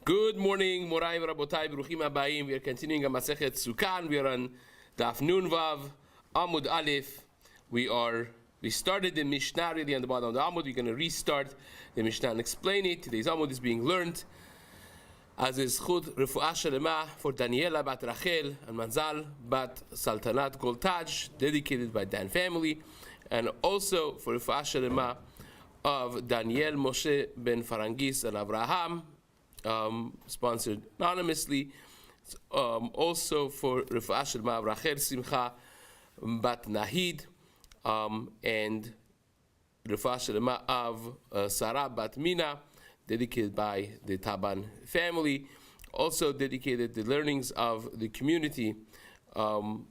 Good morning, Morai Rabotai, Bruchim Abayim. We are continuing on Masechet Succah. We are on Daf Nun Vav, Amud Aleph. We started the Mishnah really on the bottom of the Amud. We're going to restart the Mishnah and explain it. Today's Amud is being learned as is Chud Refuah Shalema for Daniela Bat Rachel and Manzal Bat Saltanat Goltaj, dedicated by Dan family, and also for Refuah Shalema of Daniel Moshe Ben Farangis and Abraham, sponsored anonymously. Also for Refuah Shalema of Rachel Simcha Bat Nahid, and Refuah Shalema of Sarah Bat Mina, dedicated by the Taban family. Also dedicated the learnings of the community.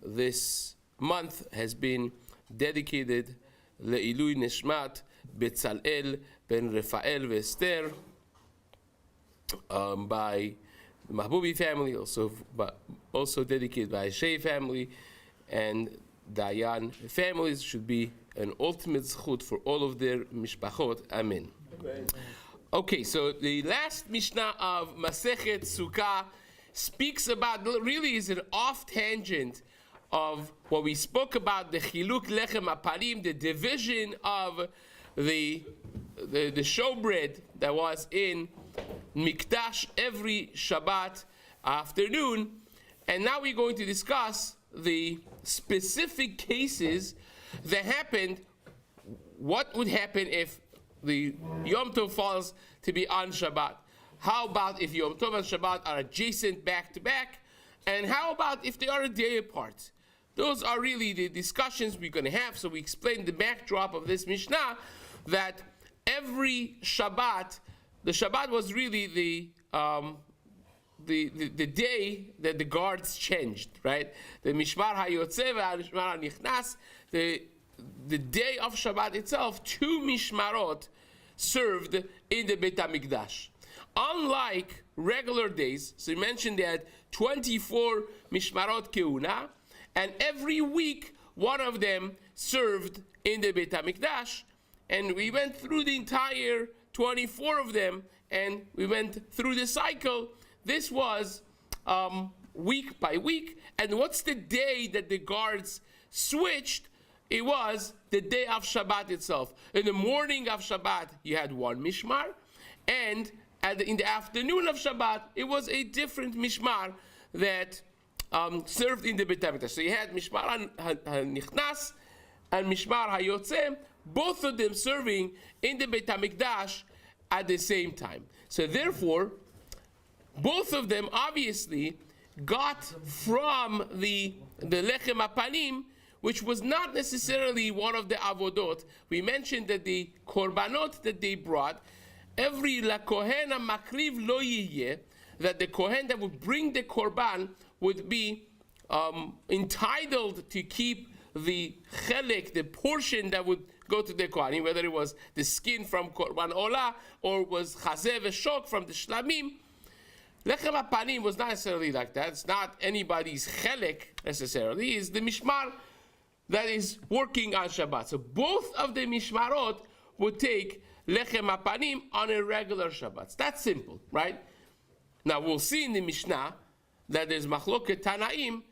This month has been dedicated Le'ilui Neshmat Betzalel Ben Rafael Vester, by the Mahbubi family, also dedicated by Shea family and Dayan families. Should be an ultimate zchut for all of their mishpachot. Amen. Okay, so the last Mishnah of Masechet Succah speaks about, really is an off tangent of what we spoke about, the Chiluk Lechem Aparim, the division of the showbread that was in Mikdash every Shabbat afternoon. And now we're going to discuss the specific cases that happened. What would happen if the Yom Tov falls to be on Shabbat? How about if Yom Tov and Shabbat are adjacent back to back? And how about if they are a day apart? Those are really the discussions we're going to have. So we explained the backdrop of this Mishnah, that every Shabbat, the Shabbat was really the day that the guards changed, right? The Mishmar HaYotzeh v'Mishmar HaNichnas, the day of Shabbat itself, 2 Mishmarot served in the Beit HaMikdash. Unlike regular days, so you mentioned that 24 Mishmarot Keuna, and every week one of them served in the Beit HaMikdash, and we went through the entire 24 of them, and we went through the cycle. This was week by week. And what's the day that the guards switched? It was the day of Shabbat itself. In the morning of Shabbat, you had one mishmar, and in the afternoon of Shabbat, it was a different mishmar that served in the Beit HaMikdash. So you had Mishmar HaNichnas and Mishmar HaYotzeh, both of them serving in the Beit HaMikdash at the same time. So therefore, both of them obviously got from the Lechem HaPanim, which was not necessarily one of the avodot. We mentioned that the korbanot that they brought, every la kohen makriv lo yiyeh, that the kohen that would bring the korban would be entitled to keep the chelek, the portion that would go to the kohanim, whether it was the skin from korban olah or was chazeh v'shok from the shlamim. Lechem HaPanim was not necessarily like that. It's not anybody's chelek necessarily. It's the mishmar that is working on Shabbat. So both of the mishmarot would take Lechem HaPanim on a regular Shabbat. That's simple, right? Now we'll see in the Mishnah that there's machloket Tanaim,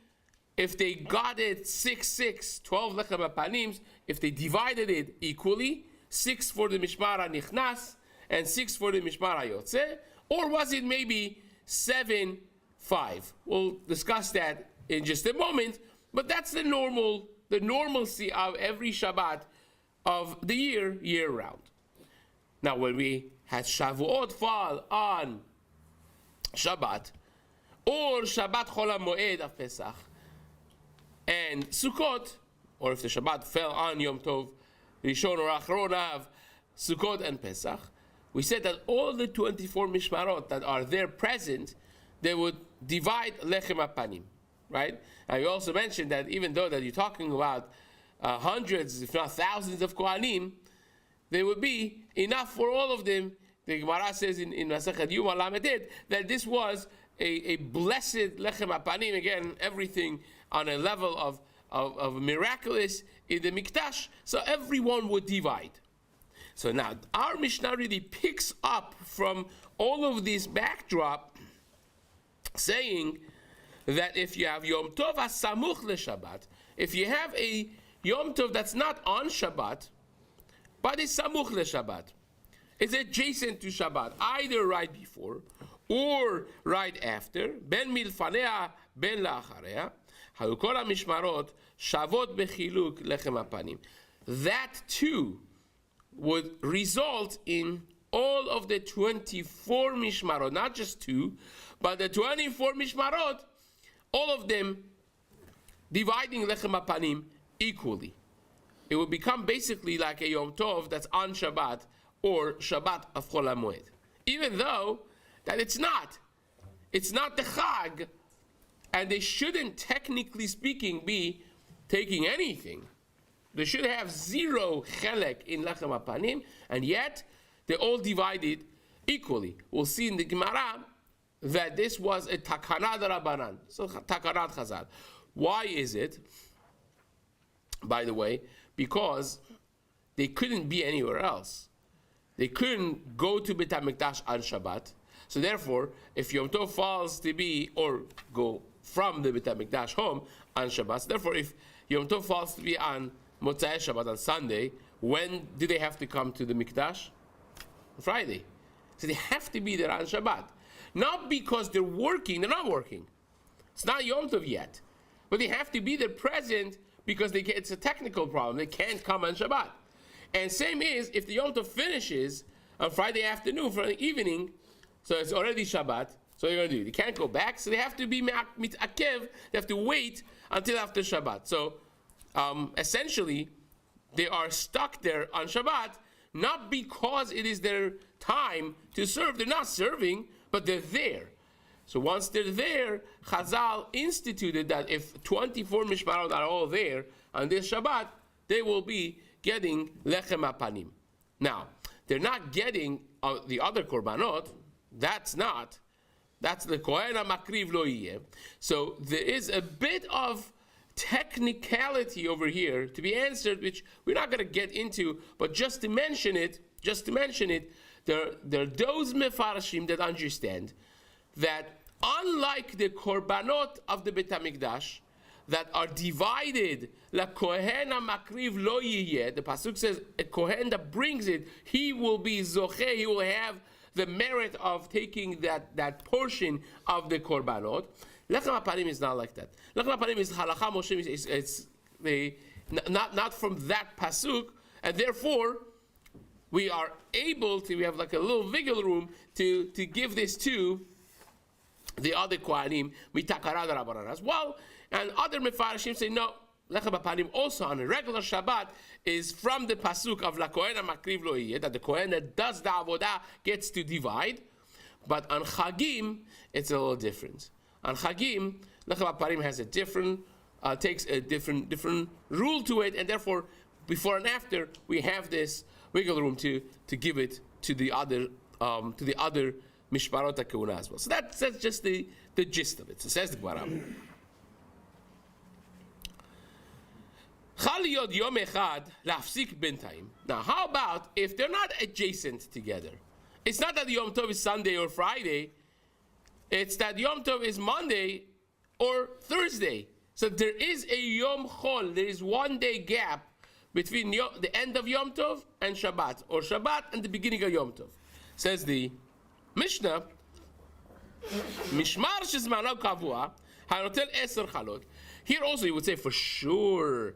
if they got it 6, 12 Lechem HaPanims, if they divided it equally, 6 for the Mishmar HaNichnas and 6 for the Mishmar HaYotzeh, or was it maybe 7, 5? We'll discuss that in just a moment, but that's the normalcy of every Shabbat of the year round. Now when we had Shavuot fall on Shabbat, or Shabbat Chol HaMoed of Pesach, and Sukkot, or if the Shabbat fell on Yom Tov, Rishon or Achron of Sukkot and Pesach, we said that all the 24 Mishmarot that are there present, they would divide Lechem HaPanim, right? And we also mentioned that even though that you're talking about hundreds, if not thousands of Kohanim, there would be enough for all of them. The Gemara says in Masechet Yuma Lamed that this was a blessed Lechem HaPanim. Again, everything on a level of miraculous in the Mikdash. So everyone would divide. So now, our Mishnah really picks up from all of this backdrop, saying that if you have Yom Tov HaSamuch LeShabbat, if you have a Yom Tov that's not on Shabbat, but it's Samuch LeShabbat, it's adjacent to Shabbat, either right before or right after, ben milfanea, ben la'acharea, hayukol HaMishmarot, shavot bechiluk lechem hapanim. That too would result in all of the 24 Mishmarot, not just two, but the 24 Mishmarot, all of them dividing lechem hapanim equally. It would become basically like a Yom Tov that's on Shabbat or Shabbat of Chol HaMoed. Even though that it's not the Chag, and they shouldn't, technically speaking, be taking anything. They should have zero chelek in lechem hapanim, and yet they all divided equally. We'll see in the Gemara that this was a takana d'Rabbanan, so takanat Chazal. Why is it? By the way, because they couldn't be anywhere else. They couldn't go to Beit HaMikdash on Shabbat. So therefore, if Yom Tov falls to be, or go from the Beit HaMikdash home on Shabbat, so therefore if Yom Tov falls to be on Motzei Shabbat, on Sunday, when do they have to come to the Mikdash? Friday. So they have to be there on Shabbat. Not because they're working, they're not working. It's not Yom Tov yet. But they have to be there present because it's a technical problem. They can't come on Shabbat. And same is, if the Yom Tov finishes on Friday afternoon, Friday evening, so it's already Shabbat, so what are you going to do? They can't go back, so they have to be mitakev, they have to wait until after Shabbat. So essentially, they are stuck there on Shabbat, not because it is their time to serve. They're not serving, but they're there. So once they're there, Chazal instituted that if 24 Mishmarot are all there on this Shabbat, they will be getting lechem hapanim. Now, they're not getting the other korbanot. That's the kohen makriv lo yeh. So there is a bit of technicality over here to be answered, which we're not going to get into, but just to mention it, there are those mefarshim that understand that unlike the korbanot of the Beit HaMikdash that are divided, la kohen makriv lo yeh, the pasuk says a kohen that brings it, he will be zocheh, he will have the merit of taking that portion of the korbanot. Lechem hapanim is not like that. Lechem hapanim is halacha Moshe, it's not from that pasuk, and therefore we are able to, we have like a little wiggle room to give this to the other kohanim mitakara d'Rabbanan as well. And other mefarshim say no, lechem hapanim also on a regular Shabbat is from the pasuk of la kohen makriv lo yeh, that the kohen that does the avodah gets to divide. But on Chagim, it's a little different. On Chagim, lechem hapanim has a different, takes a different rule to it, and therefore, before and after, we have this wiggle room to give it to the other Mishmarot HaKeuna as well. So that's just the gist of it. So says the Gemara. Now, how about if they're not adjacent together? It's not that Yom Tov is Sunday or Friday. It's that Yom Tov is Monday or Thursday. So there is a Yom Chol. There is 1 day gap between the end of Yom Tov and Shabbat, or Shabbat and the beginning of Yom Tov. Says the Mishnah, Mishmar shezmano kavua, hanotel 10 chalot. Here also you would say for sure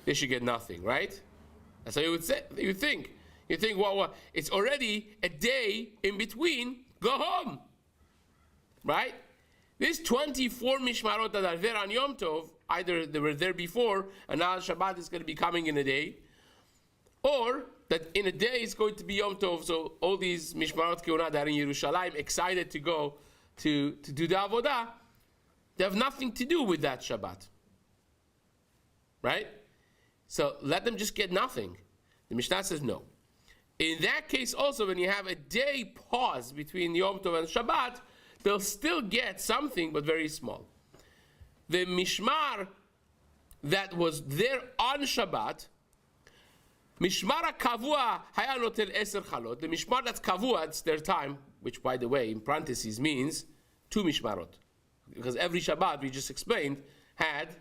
they should get nothing, right? That's how you would say. You think, well, it's already a day in between. Go home, right? These 24 mishmarot that are there on Yom Tov, either they were there before and now Shabbat is going to be coming in a day, or that in a day it's going to be Yom Tov. So all these mishmarot keuna that are in Yerushalayim, excited to go to do the avodah, they have nothing to do with that Shabbat, right? So let them just get nothing. The Mishnah says no. In that case also, when you have a day pause between Yom Tov and Shabbat, they'll still get something, but very small. The mishmar that was there on Shabbat, Mishmar kavua haya notel 10 chalot. The mishmar that's kavua, it's their time, which by the way, in parentheses means 2 mishmarot. Because every Shabbat, we just explained, had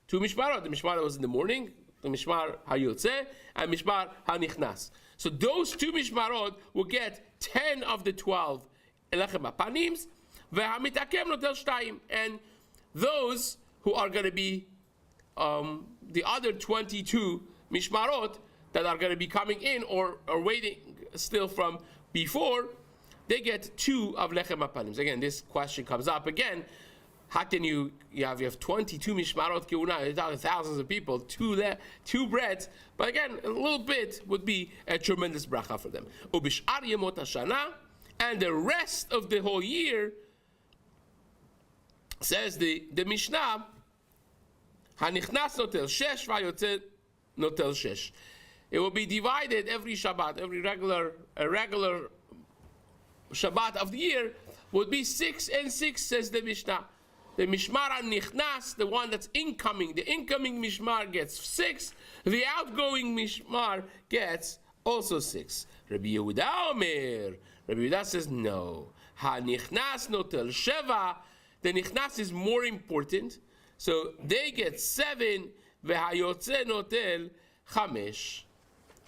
2 mishmarot. The mishmar that was in the morning, the mishmar hayotze, and mishmar hanichnas. So those 2 mishmarot will get 10 of the 12 elechem apanims, ve'hamitakem notel 2. And those who are going to be the other 22 mishmarot that are going to be coming in or waiting still from before, they get 2 of lechem apanims. Again, this question comes up again. How can you have 22 mishmarot keuna? You're talking thousands of people, 2 breads. But again, a little bit would be a tremendous bracha for them. Ubishar yemot hashana, and the rest of the whole year, says the Mishnah, hanichnas notel 6 vayotze notel 6. It will be divided every Shabbat, a regular Shabbat of the year would be 6 and 6, says the Mishnah. The Mishmar Nichnas, the one that's incoming, the incoming Mishmar gets 6, the outgoing Mishmar gets also 6. Rabbi Yehuda Omer, Rabbi Yehuda says no. Ha Nichnas notel 7, the Nichnas is more important, so they get 7, v'hayotze notel 5,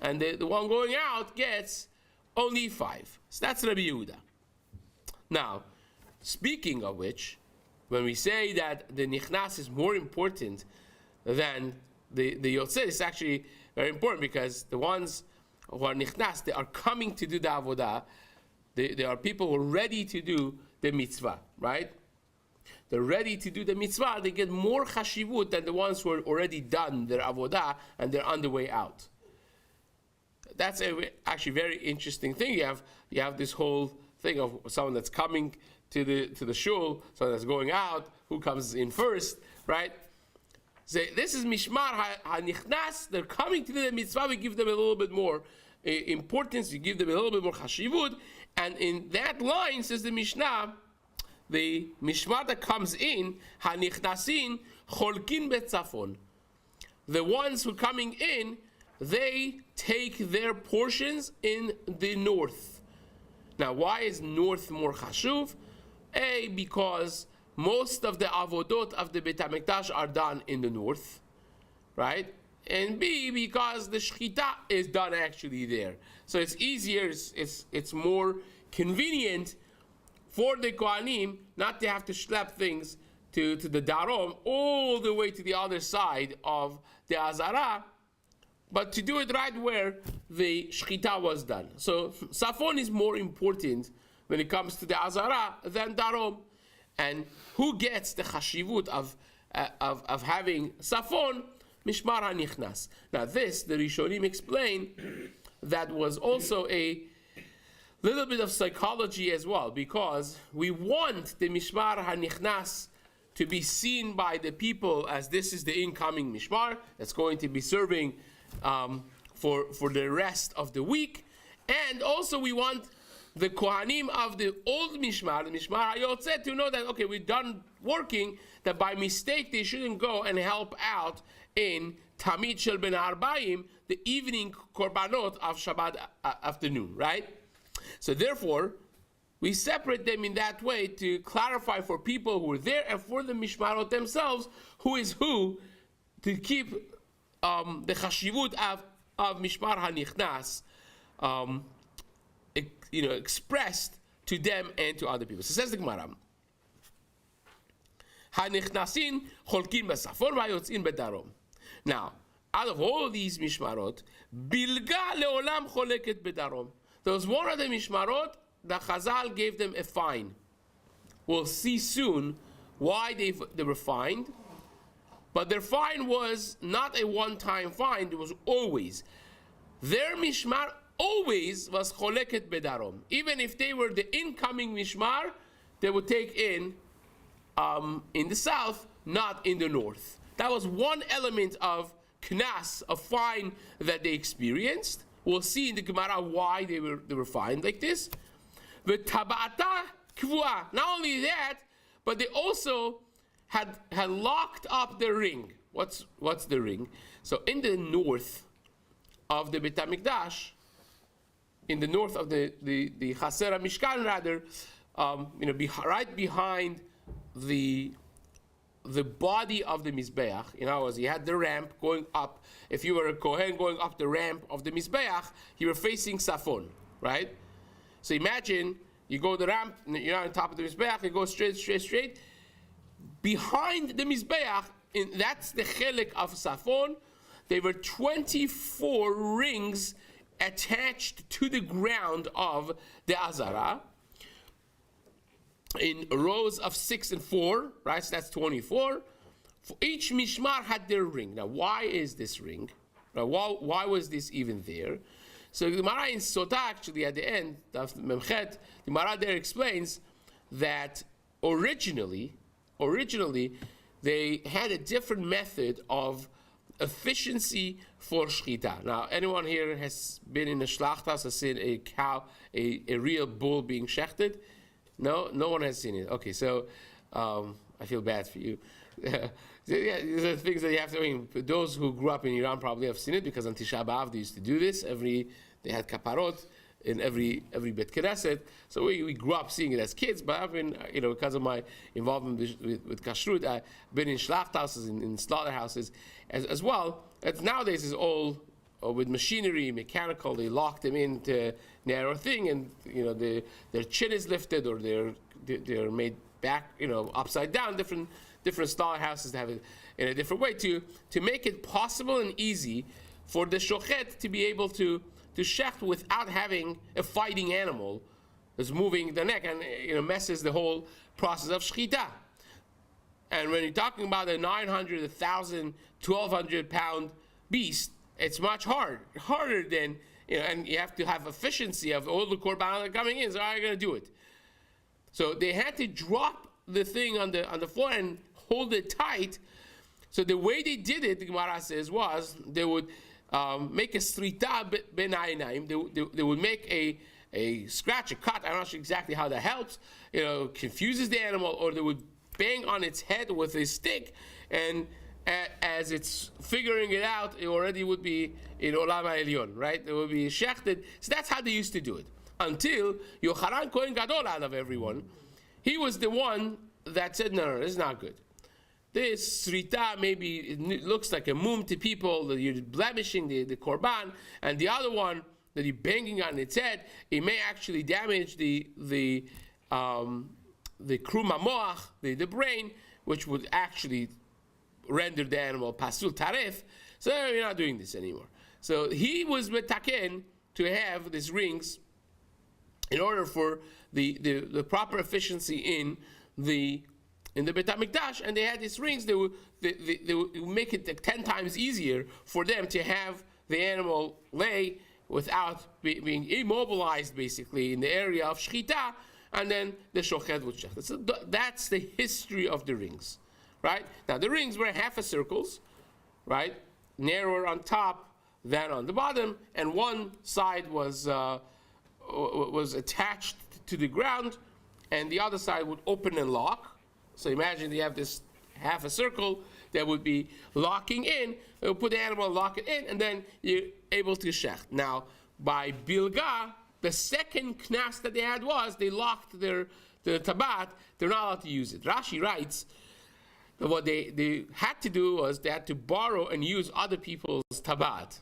and the one going out gets only 5. So that's Rabbi Yehuda. Now, speaking of which, when we say that the nichnas is more important than the yotzeh, it's actually very important because the ones who are nichnas, they are coming to do the avodah. They are people who are ready to do the mitzvah, right? They're ready to do the mitzvah. They get more chashivut than the ones who are already done their avodah and they're on the way out. That's actually very interesting thing. You have this whole thing of someone that's coming to the shul, someone that's going out, who comes in first, right? So this is mishmar hanichnas. They're coming to do the mitzvah. We give them a little bit more importance. We give them a little bit more chashivut. And in that line, says the Mishnah, the mishmar that comes in, hanichnasin cholkin betzafon. The ones who are coming in, they take their portions in the north. Now, why is north more chashuv? A, because most of the avodot of the Beit HaMikdash are done in the north, right? And B, because the shechita is done actually there. So it's easier, it's more convenient for the Kohanim not to have to schlep things to the Darom all the way to the other side of the Azara, but to do it right where the shechita was done. So Safon is more important when it comes to the Azara than Darom. And who gets the chashivut of having Safon? Mishmar HaNichnas. Now this, the Rishonim explain, that was also a little bit of psychology as well, because we want the Mishmar HaNichnas to be seen by the people as this is the incoming Mishmar that's going to be serving for the rest of the week. And also we want the Kohanim of the old Mishmar, the Mishmar HaYotzeh, to know that, okay, we're done working, that by mistake they shouldn't go and help out in Tamid Shel Ben Arbaim, the evening korbanot of Shabbat afternoon, right? So therefore, we separate them in that way to clarify for people who are there and for the Mishmarot themselves who is who, to keep the chashivut of Mishmar HaNichnas expressed to them and to other people. So says the Gemara, HaNichnasin cholkin b'safon v'hayotzin b'darom. Now, out of all of these mishmarot, bilga leolam choleket b'darom. There was one of the mishmarot that Chazal gave them a fine. We'll see soon why they were fined. But their fine was not a one-time fine, it was always. Their mishmar always was choleket bedarom. Even if they were the incoming mishmar, they would take in the south, not in the north. That was one element of knas, a fine that they experienced. We'll see in the Gemara why they were fined like this. The tabata kvua. Not only that, but they also had locked up the ring. What's the ring? So in the north, of the Beit HaMikdash, in the north of the Chaser HaMishkan rather, right behind the body of the Mizbeach. In other words, you had the ramp going up. If you were a Kohen going up the ramp of the Mizbeach, you were facing Safon, right? So imagine you go the ramp, you're on top of the Mizbeach, you go straight. Behind the Mizbeach, that's the chelik of Safon. There were 24 rings attached to the ground of the Azara in rows of 6 and 4, right? So that's 24. For each mishmar had their ring. Now, why is this ring? Now, why was this even there? So the Gemara in Sotah, actually, at the end of Memchet, the Gemara there explains that originally they had a different method of efficiency for shchita. Now, anyone here has been in a shlachtas, has seen a cow, a real bull being shechted? No one has seen it. Okay, so I feel bad for you. These are things that you have to. I mean, those who grew up in Iran probably have seen it, because on Tisha B'Av they used to do this. They had kaparot in every Bet Knesset. So we grew up seeing it as kids. But I've been, because of my involvement with kashrut, I've been in schlachthouses, in slaughterhouses as well. Nowadays is all with machinery, mechanical. They lock them into narrow thing, and their chin is lifted, or they're made back, upside down. Different slaughterhouses have it in a different way to make it possible and easy for the shochet to be able to shecht without having a fighting animal that's moving the neck and messes the whole process of shechita. And when you're talking about a 900, 1,000, 1,200 pound beast, it's much harder than, and you have to have efficiency of all the korban that are coming in. So how are you going to do it? So they had to drop the thing on the floor and hold it tight. So the way they did it, the Gemara says, was they would make a srita ben aynaim. They would make a scratch, a cut. I'm not sure exactly how that helps. Confuses the animal, or they would bang on its head with a stick, and as it's figuring it out, it already would be in Olam HaElyon, right? It would be shechted. So that's how they used to do it. Until Yochanan Kohen Gadol, out of everyone, he was the one that said, no, this is not good. This srita, maybe it looks like a mum to people, that you're blemishing the korban, and the other one that you're banging on its head, it may actually damage the krum hamoach, the brain, which would actually render the animal pasul taref. So you're not doing this anymore. So he was metaken to have these rings in order for the proper efficiency in the Beit HaMikdash, and they had these rings. They would make it 10 times easier for them to have the animal lay without being immobilized, basically, in the area of shechita, and then the shochet would shecht. So that's the history of the rings, right? Now the rings were half a circles, right? Narrower on top than on the bottom, and one side was attached to the ground, and the other side would open and lock. So imagine you have this half a circle that would be locking in. It would put the animal, lock it in, and then you're able to shecht. Now, by Bilga, the second knas that they had was they locked the tabat. They're not allowed to use it. Rashi writes that what they had to do was they had to borrow and use other people's tabat.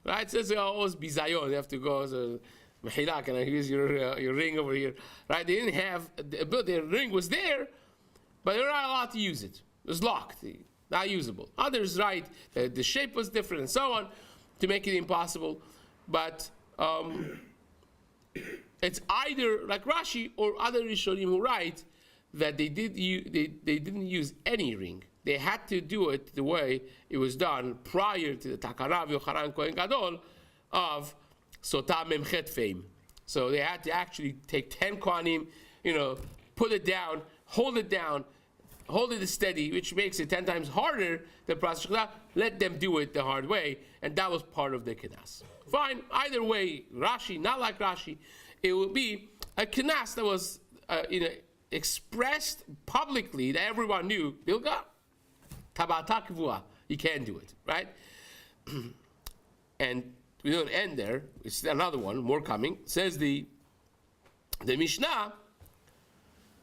Right? It says always bizayon. You have to go as a mechila. Can I use your ring over here? Right? They didn't have the ring was there, but they're not allowed to use it. It was locked, not usable. Others write that the shape was different and so on to make it impossible. But it's either like Rashi or other Rishonim who write that they didn't use any ring. They had to do it the way it was done prior to the Takana of Yochanan Kohen Gadol of Sotah Memchet fame. So they had to actually take 10 Kohanim, put it down, hold it steady, which makes it 10 times harder than Prasad. Let them do it the hard way, and that was part of the Kenas. Fine, either way, Rashi, not like Rashi, it would be a Kenas that was expressed publicly that everyone knew, Bilga, Tabata Kivua, you can't do it, right? And we don't end there. It's another one, more coming. Says the Mishnah,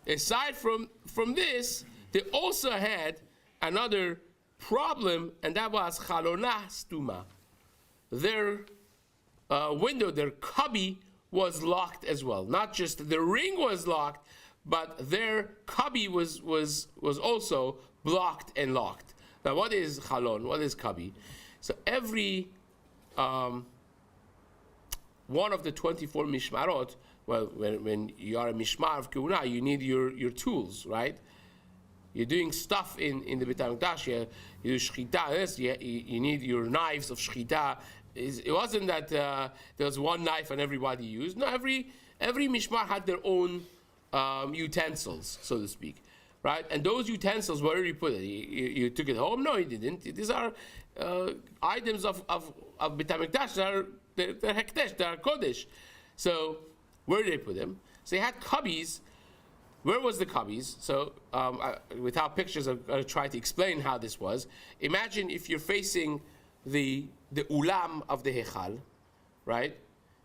aside from this, they also had another problem, and that was chalona stuma. Their window, their cubby was locked as well. Not just the ring was locked, but their cubby was also blocked and locked. Now, what is chalon? What is cubby? So every one of the 24 mishmarot, well, when you are a mishmar of kehuna, you need your tools, right? You're doing stuff in the Beit HaMikdash, you do shchita, you need your knives of shchita. It wasn't that there was one knife and everybody used. No, every mishmar had their own utensils, so to speak, right? And those utensils, where did you put it? You took it home? No, you didn't. These are items of Beit HaMikdash. They're hekdesh, they're kodesh. So where did they put them? So they had cubbies. Where was the cubbies? So without pictures, I'm going to try to explain how this was. Imagine if you're facing the ulam of the hechal, right?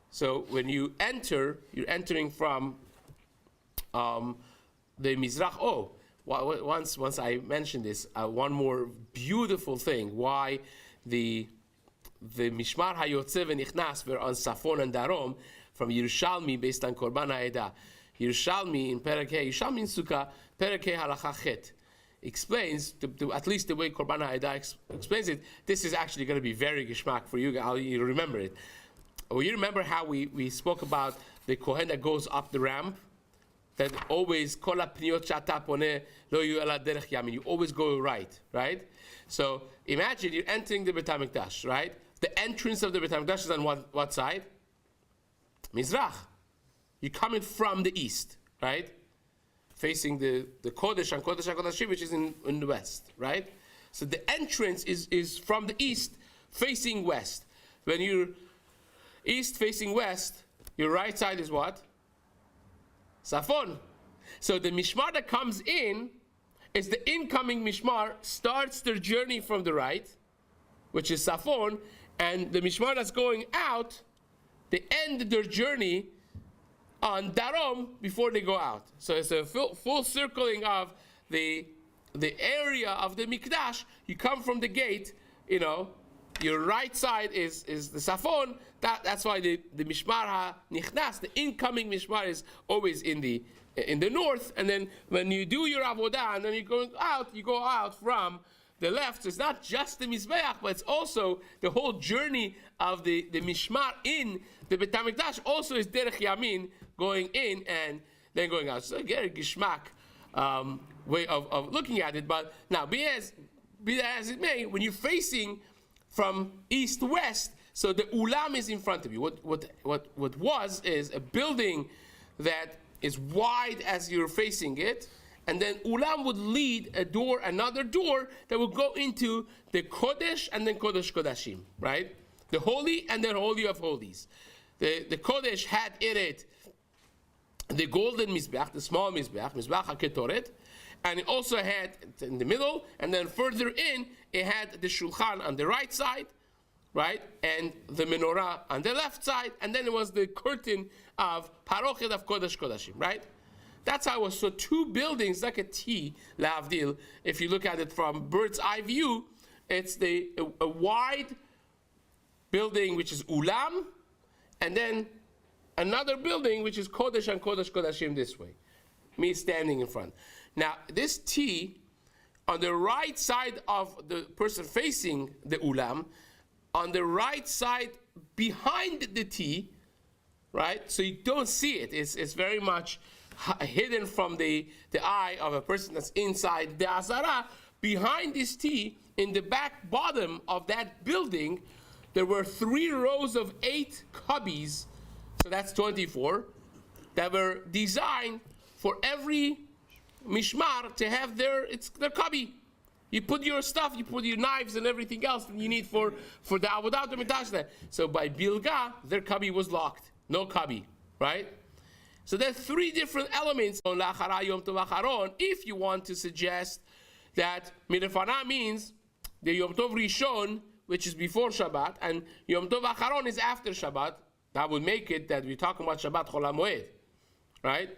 So when you enter, you're entering from the mizrach. Oh, once I mentioned this, one more beautiful thing. Why the mishmar hayotze v'nichnas were on Safon and Darom from Yerushalmi based on Korban Ha'edah. Yerushalmi in Perek He, Yerushalmi in Sukkah, Perek He Halacha Chet, explains, to at least the way Korban Ha'edah explains it, this is actually going to be very geshmak for you. You remember it. Well, you remember how we spoke about the Kohen that goes up the ramp? That always, Kol ha'pniyot she'ata poneh lo yu ela derech yamin. You always go right? So imagine you're entering the Beit HaMikdash, right? The entrance of the Beit HaMikdash is on what side? Mizrach. You're coming from the east, right? Facing the Kodesh and Kodesh HaKodashim, which is in the west, right? So the entrance is from the east, facing west. When you're east facing west, your right side is what? Safon. So the mishmar that comes in is the incoming mishmar starts their journey from the right, which is Safon, and the mishmar that's going out, they end their journey on Darom before they go out. So it's a full circling of the area of the Mikdash. You come from the gate, your right side is the Safon. That's why the Mishmar HaNichnas, the incoming Mishmar, is always in the north. And then when you do your Avodah and then you go out from the left. So it's not just the Mizbeach, but it's also the whole journey of the Mishmar in the Beit HaMikdash also is Derech Yamin, going in and then going out. So again, a Gishmak way of looking at it. But now, be that as it may, when you're facing from east to west, so the Ulam is in front of you. What was is a building that is wide as you're facing it, and then Ulam would lead another door that would go into the Kodesh and then Kodesh Kodashim, right? The Holy and then Holy of Holies. The Kodesh had in it the golden Mizbeach, the small Mizbeach, Mizbeach HaKetoret, and it also had in the middle, and then further in, it had the Shulchan on the right side, right? And the menorah on the left side, and then it was the curtain of Parochet of Kodesh Kodashim, right? That's how it was. So two buildings, like a T, Lavdil, if you look at it from bird's eye view, it's a wide building which is Ulam, and then another building which is Kodesh and Kodesh Kodashim this way. Me standing in front. Now, this T, on the right side of the person facing the Ulam, on the right side behind the T, right? So you don't see it. It's very much hidden from the eye of a person that's inside the Azara. Behind this T, in the back bottom of that building, there were 3 rows of 8 cubbies, so that's 24, that were designed for every mishmar to have their cubby. You put your stuff, you put your knives and everything else that you need for the avodah to mitash. So by Bilga, their cubby was locked. No cubby, right? So there's 3 different elements on La'achara Yom Tov Acharon. If you want to suggest that Midafana means the Yom Tov Rishon, which is before Shabbat, and Yom Tov Acharon is after Shabbat, that would make it that we're talking about Shabbat Chol HaMoed, right?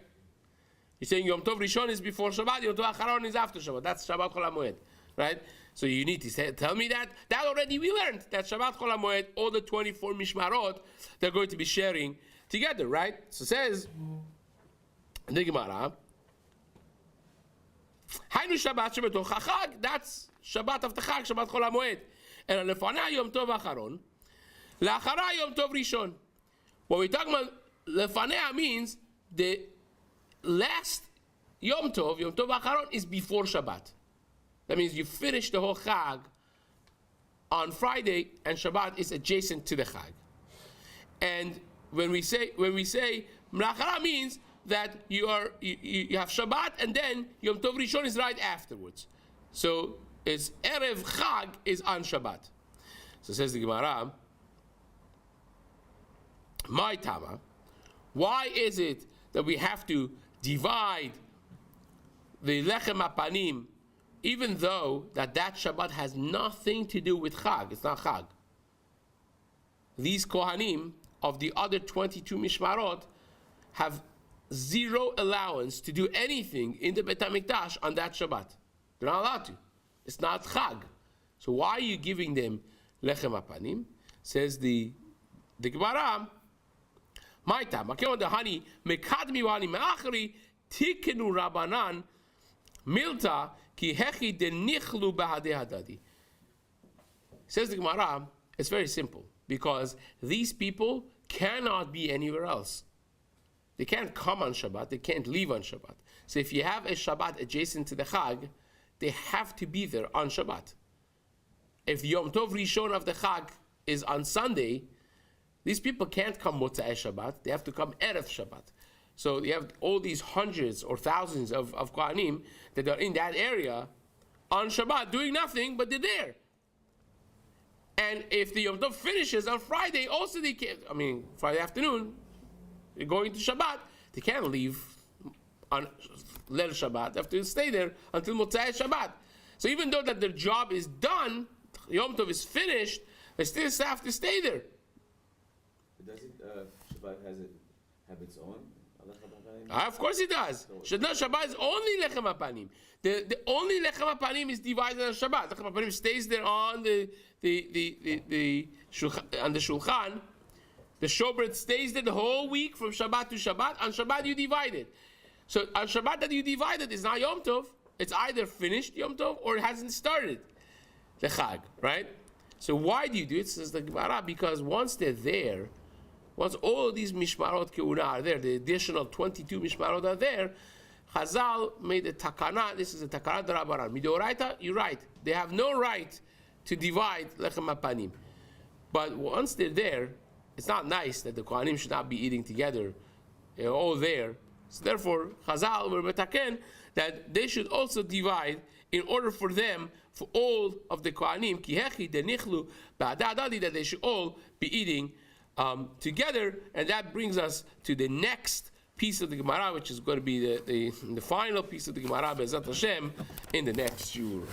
You're saying Yom Tov Rishon is before Shabbat, Yom Tov Acharon is after Shabbat. That's Shabbat Chol HaMoed, right? So you need to tell me that. That already we learned, that Shabbat Chol HaMoed, all the 24 Mishmarot, they're going to be sharing together, right? So it says, the Gemara, Hainu Shabbat Shabbat Chag, that's Shabbat of the Chag, Shabbat Chol HaMoed. And Lefanah Yom Tov Acharon, La'achara Yom Tov Rishon. What we're talking about, Lefanah means the last Yom Tov Acharon is before Shabbat. That means you finish the whole Chag on Friday, and Shabbat is adjacent to the Chag. And when we say La'achara means that you have Shabbat, and then Yom Tov Rishon is right afterwards. So it's Erev Chag is on Shabbat. So says the Gemara, my Tama, why is it that we have to divide the Lechem HaPanim, even though that Shabbat has nothing to do with Chag? It's not Chag. These Kohanim of the other 22 Mishmarot have zero allowance to do anything in the Beit HaMikdash on that Shabbat. They're not allowed to. It's not Chag. So why are you giving them Lechem HaPanim? Says the Gemara, my time, Makon the honey, Mekadmi Wani Meachri, Tikenu Rabbanan, Milta, Ki Hechi de Nichlu Bahade Hadadi. Says the Gemara, it's very simple, because these people cannot be anywhere else. They can't come on Shabbat, they can't leave on Shabbat. So if you have a Shabbat adjacent to the Chag, they have to be there on Shabbat. If the Yom Tov Rishon of the Chag is on Sunday, these people can't come Motzei Shabbat, they have to come Erev Shabbat. So you have all these hundreds or thousands of Kohanim that are in that area on Shabbat doing nothing, but they're there. And if the Yom Tov finishes on Friday, also they can't, Friday afternoon, they're going to Shabbat, they can't leave on Leil Shabbat, they have to stay there until Motzei Shabbat. So even though that their job is done, Yom Tov is finished, they still have to stay there. Doesn't Shabbat have its own? Of course it does. Shabbat is only Lechem HaPanim. The only Lechem HaPanim is divided on Shabbat. Lechem HaPanim stays there on the Shulchan. The Shobret stays there the whole week from Shabbat to Shabbat. On Shabbat you divide it. So on Shabbat that you divided is not Yom Tov. It's either finished Yom Tov or it hasn't started the Chag, right? So why do you do it? Says the Gemara, because once they're there, once all these Mishmarot Keuna are there, the additional 22 Mishmarot are there, Chazal made a takana. This is a takana d'Rabbanan. Midoraita, you're right. They have no right to divide Lechem HaPanim. But once they're there, it's not nice that the Kohanim should not be eating together. They're all there. So therefore, Chazal were metaken that they should also divide in order for them, for all of the Kohanim, Kihechi, Denichlu, Ba'adadadi, that they should all be eating together. And that brings us to the next piece of the Gemara, which is going to be the final piece of the Gemara, Be'ezat Hashem, in the next shiur.